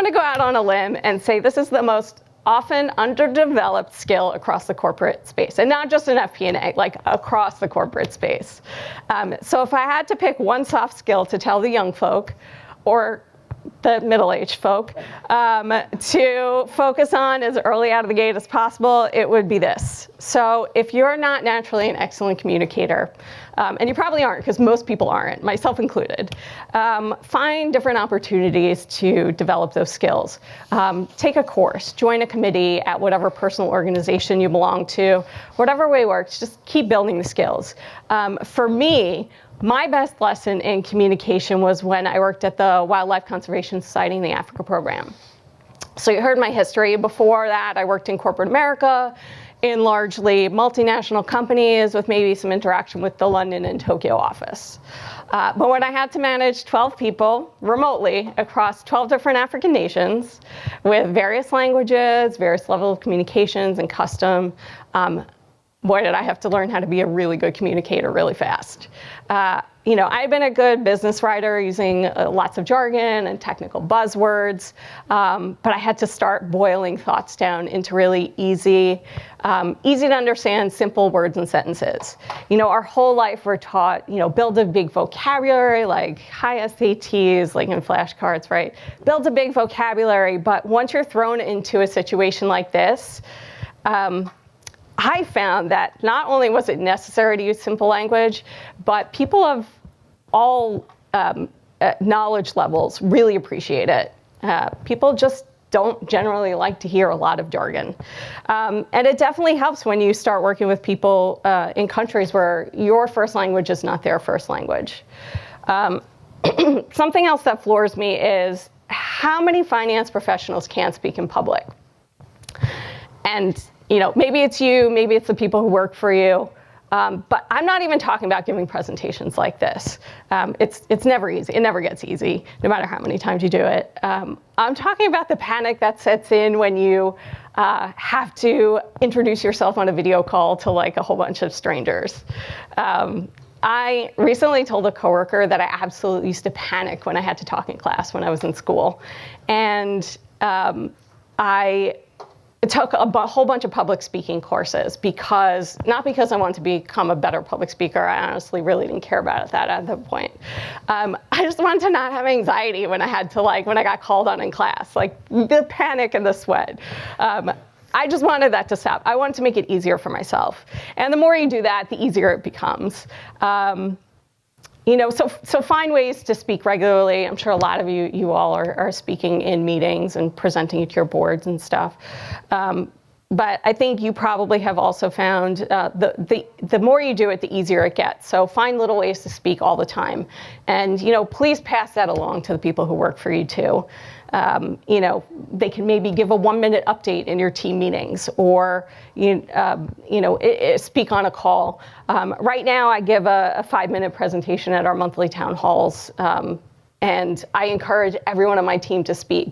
to go out on a limb and say this is the most often underdeveloped skill across the corporate space, and not just in FP&A, like across the corporate space. So if I had to pick one soft skill to tell the young folk, or the middle-aged folk, to focus on as early out of the gate as possible, it would be this. So if you're not naturally an excellent communicator, and you probably aren't, because most people aren't, myself included, find different opportunities to develop those skills. Take a course, join a committee at whatever personal organization you belong to, whatever way works, just keep building the skills. For me, my best lesson in communication was when I worked at the Wildlife Conservation Society in the Africa program. So you heard my history. Before that, I worked in corporate America, in largely multinational companies with maybe some interaction with the London and Tokyo office. But when I had to manage 12 people remotely across 12 different African nations with various languages, various levels of communications and custom, boy, did I have to learn how to be a really good communicator really fast. I've been a good business writer using lots of jargon and technical buzzwords, but I had to start boiling thoughts down into really easy to understand simple words and sentences. Our whole life we're taught, build a big vocabulary, like high SATs, like in flashcards, right? Build a big vocabulary, but once you're thrown into a situation like this, I found that not only was it necessary to use simple language, but people of all knowledge levels really appreciate it. People just don't generally like to hear a lot of jargon. And it definitely helps when you start working with people in countries where your first language is not their first language. Something else that floors me is how many finance professionals can't speak in public. And maybe it's you, maybe it's the people who work for you, but I'm not even talking about giving presentations like this. It's never easy. It never gets easy, no matter how many times you do it. I'm talking about the panic that sets in when you have to introduce yourself on a video call to like a whole bunch of strangers. I recently told a coworker that I absolutely used to panic when I had to talk in class when I was in school. And I took a whole bunch of public speaking courses not because I wanted to become a better public speaker. I honestly really didn't care about that at that point. I just wanted to not have anxiety when I got called on in class, like the panic and the sweat. I just wanted that to stop. I wanted to make it easier for myself. And the more you do that, the easier it becomes. So find ways to speak regularly. I'm sure a lot of you all are speaking in meetings and presenting to your boards and stuff. But I think you probably have also found the more you do it, the easier it gets. So find little ways to speak all the time. And, please pass that along to the people who work for you too. They can maybe give a 1-minute update in your team meetings or, speak on a call. Right now, I give a 5-minute presentation at our monthly town halls. And I encourage everyone on my team to speak